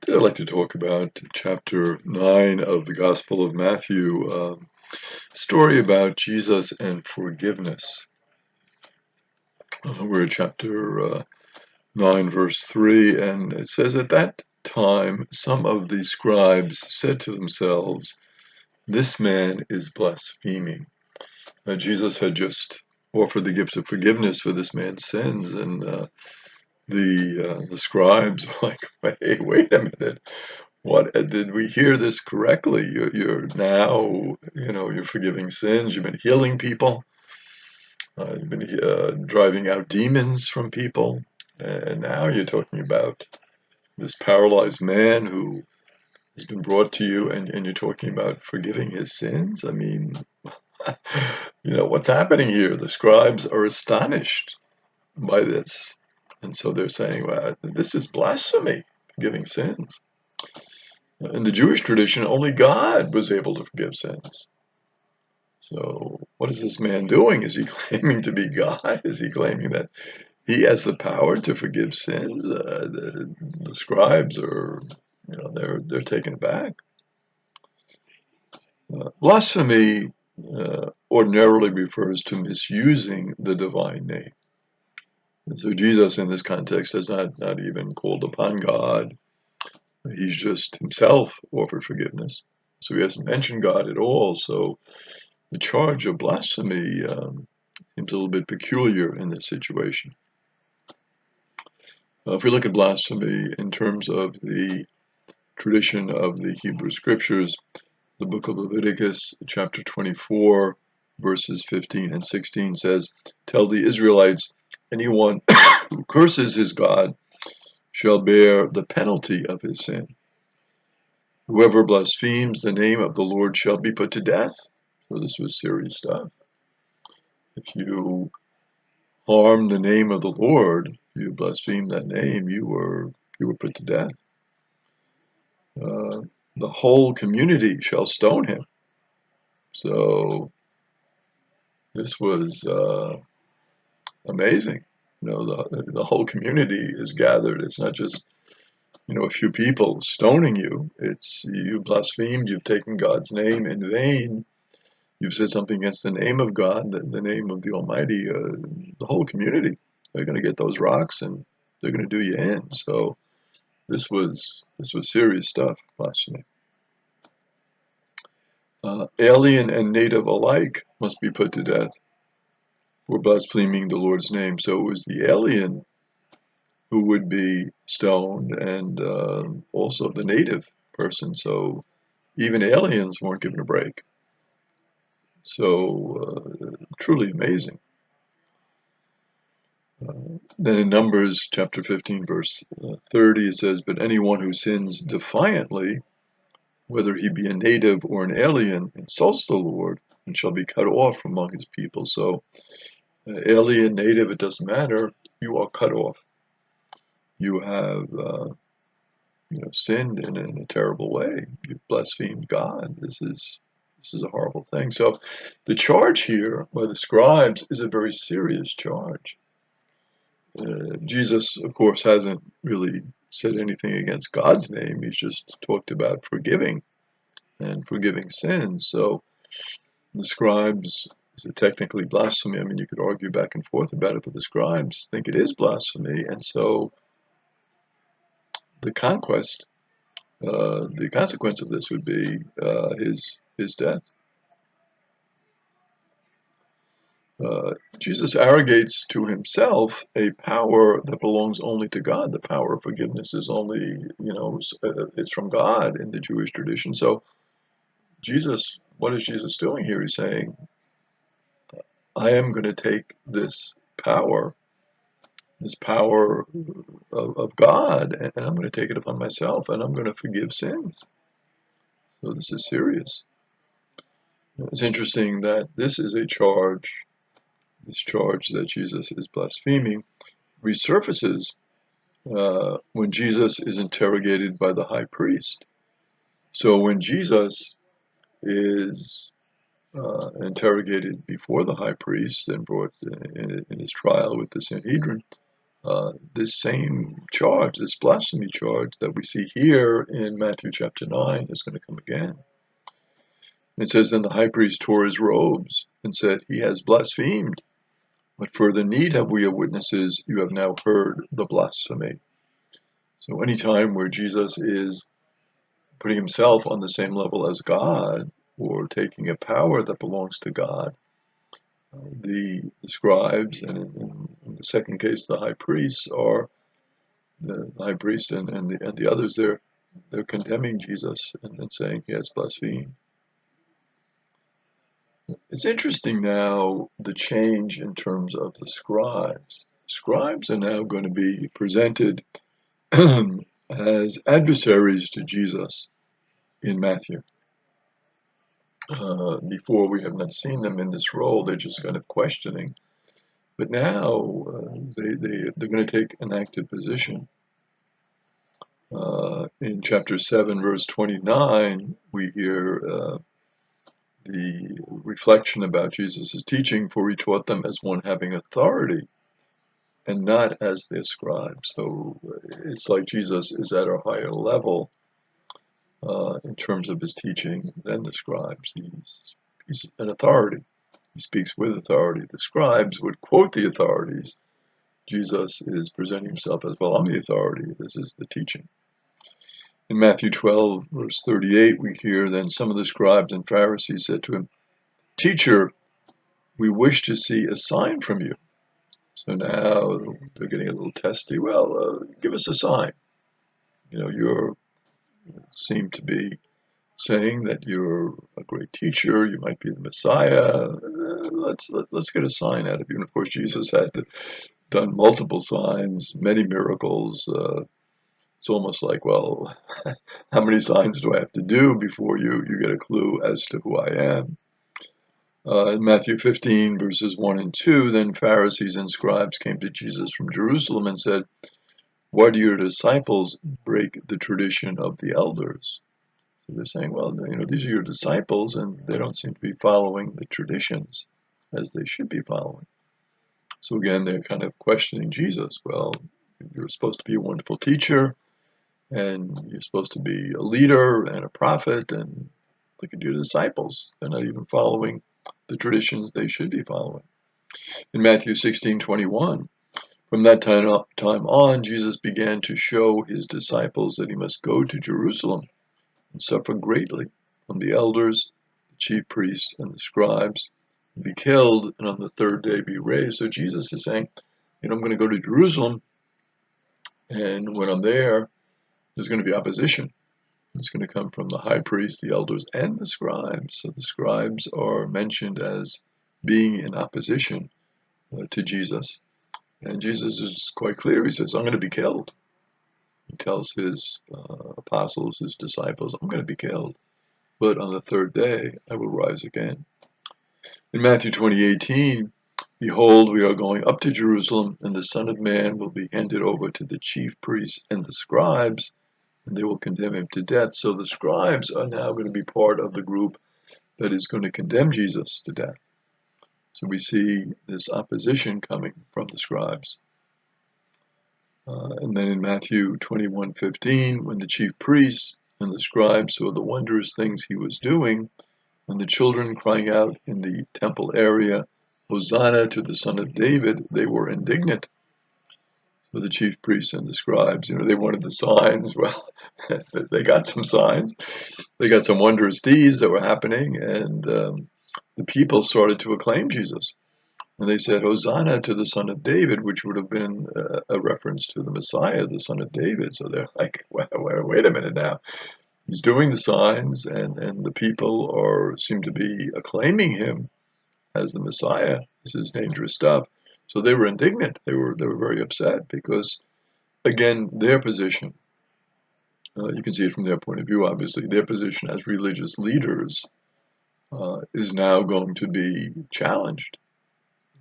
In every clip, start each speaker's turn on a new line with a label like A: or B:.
A: Today I'd like to talk about chapter 9 of the Gospel of Matthew, story about Jesus and forgiveness. We're at chapter 9, verse 3, and it says, "At that time some of the scribes said to themselves, 'This man is blaspheming.'" Jesus had just offered the gift of forgiveness for this man's sins, and the scribes are like, "Hey, wait a minute. What did we hear this correctly? You're now, you're forgiving sins. You've been healing people. You've been driving out demons from people, and now you're talking about this paralyzed man who has been brought to you, and you're talking about forgiving his sins. I mean, what's happening here? The scribes are astonished by this, and so they're saying, well, this is blasphemy, forgiving sins. In the Jewish tradition, only God was able to forgive sins. So what is this man doing? Is he claiming to be God? Is he claiming that he has the power to forgive sins? The scribes are, they're taken aback. Blasphemy ordinarily refers to misusing the divine name. And so Jesus, in this context, has not even called upon God. He's just himself offered forgiveness. So he hasn't mentioned God at all. So the charge of blasphemy seems a little bit peculiar in this situation. If we look at blasphemy in terms of the tradition of the Hebrew Scriptures, the book of Leviticus, chapter 24, verses 15 and 16 says, "Tell the Israelites, anyone who curses his God shall bear the penalty of his sin. Whoever blasphemes the name of the Lord shall be put to death." So this was serious stuff. If you harm the name of the Lord, you blaspheme that name, you were put to death. The whole community shall stone him. So this was amazing. The whole community is gathered. It's not just a few people stoning you. It's you blasphemed. You've taken God's name in vain. You've said something against the name of God, the name of the Almighty. The whole community, they're going to get those rocks and they're going to do you in. So this was serious stuff, blasphemy. Alien and native alike must be put to death for blaspheming the Lord's name. So it was the alien who would be stoned, and also the native person. So even aliens weren't given a break. So truly amazing. Then in Numbers chapter 15, verse 30, it says, "But anyone who sins defiantly, whether he be a native or an alien, insults the Lord and shall be cut off from among his people." So alien, native, it doesn't matter. You are cut off. You have sinned in a terrible way. You've blasphemed God. This is a horrible thing. So the charge here by the scribes is a very serious charge. Jesus, of course, hasn't really said anything against God's name. He's just talked about forgiving and forgiving sins. So the scribes, is it technically blasphemy? I mean, you could argue back and forth about it, but the scribes think it is blasphemy. And so the consequence of this would be his death. Jesus arrogates to himself a power that belongs only to God. The power of forgiveness is only, it's from God in the Jewish tradition. So Jesus, what is Jesus doing here? He's saying, I am going to take this power of God, and I'm going to take it upon myself, and I'm going to forgive sins. So this is serious. It's interesting that this charge that Jesus is blaspheming resurfaces when Jesus is interrogated by the high priest. So when Jesus is interrogated before the high priest and brought in his trial with the Sanhedrin, this same charge, this blasphemy charge that we see here in Matthew chapter 9 is going to come again. It says, then the high priest tore his robes and said, he has blasphemed. What further need have we of witnesses? You have now heard the blasphemy. So any time where Jesus is putting himself on the same level as God, or taking a power that belongs to God, the scribes, and in the second case, the high priests, are the high priest and the others. They're condemning Jesus and saying he has blasphemed. It's interesting now, the change in terms of the scribes. Scribes are now going to be presented as adversaries to Jesus in Matthew. Before, we have not seen them in this role. They're just kind of questioning. But now they're going to take an active position. In chapter 7, verse 29, we hear the reflection about Jesus' teaching, for he taught them as one having authority and not as their scribe. So it's like Jesus is at a higher level in terms of his teaching than the scribes. He's an authority. He speaks with authority. The scribes would quote the authorities. Jesus is presenting himself as, well, I'm the authority. This is the teaching. In Matthew 12, verse 38, we hear, then some of the scribes and Pharisees said to him, Teacher, we wish to see a sign from you. So now they're getting a little testy. Well, give us a sign. You seem to be saying that you're a great teacher. You might be the Messiah. Let's get a sign out of you. And of course, Jesus had done multiple signs, many miracles. It's almost like, well, how many signs do I have to do before you get a clue as to who I am? In Matthew 15, verses 1 and 2, then Pharisees and scribes came to Jesus from Jerusalem and said, why do your disciples break the tradition of the elders? So they're saying, well, these are your disciples, and they don't seem to be following the traditions as they should be following. So again, they're kind of questioning Jesus. Well, you're supposed to be a wonderful teacher, and you're supposed to be a leader and a prophet, and look at your disciples. They're not even following the traditions they should be following. In Matthew 16:21, from that time on, Jesus began to show his disciples that he must go to Jerusalem and suffer greatly from the elders, the chief priests, and the scribes, and be killed, and on the third day be raised. So Jesus is saying, I'm going to go to Jerusalem, and when I'm there, there's going to be opposition. It's going to come from the high priest, the elders, and the scribes. So the scribes are mentioned as being in opposition to Jesus. And Jesus is quite clear. He says, I'm going to be killed. He tells his apostles, his disciples, I'm going to be killed. But on the third day, I will rise again. In Matthew 20:18, behold, we are going up to Jerusalem, and the Son of Man will be handed over to the chief priests and the scribes, and they will condemn him to death. So the scribes are now going to be part of the group that is going to condemn Jesus to death. So we see this opposition coming from the scribes. And then in Matthew 21:15, when the chief priests and the scribes saw the wondrous things he was doing, and the children crying out in the temple area, Hosanna to the Son of David, they were indignant. So the chief priests and the scribes, they wanted the signs. Well, they got some signs. They got some wondrous deeds that were happening, and the people started to acclaim Jesus. And they said, Hosanna to the Son of David, which would have been a reference to the Messiah, the Son of David. So they're like, wait a minute now. He's doing the signs, and the people seem to be acclaiming him as the Messiah. This is dangerous stuff. So they were indignant. They were very upset because, again, their position, you can see it from their point of view, obviously, their position as religious leaders is now going to be challenged.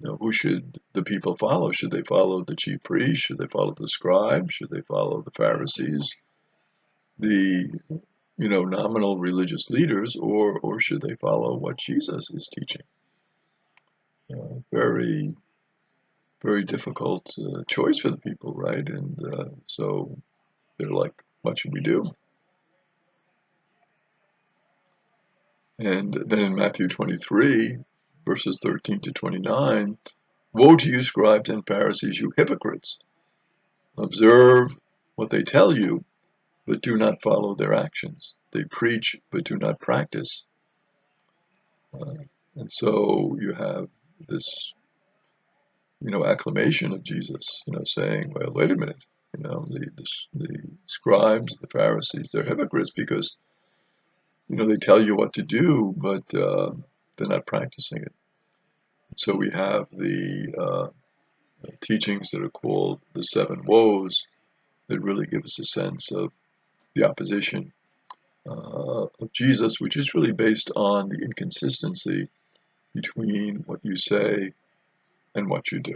A: Who should the people follow? Should they follow the chief priests? Should they follow the scribes? Should they follow the Pharisees, the nominal religious leaders, or should they follow what Jesus is teaching? Very, very difficult choice for the people, right? And so they're like, what should we do? And then in Matthew 23, verses 13 to 29, woe to you, scribes and Pharisees, you hypocrites! Observe what they tell you, but do not follow their actions. They preach, but do not practice. And so you have this, acclamation of Jesus, saying, well, wait a minute, the scribes, the Pharisees, they're hypocrites because, they tell you what to do, but they're not practicing it. So we have the teachings that are called the seven woes that really give us a sense of the opposition of Jesus, which is really based on the inconsistency between what you say and what you do.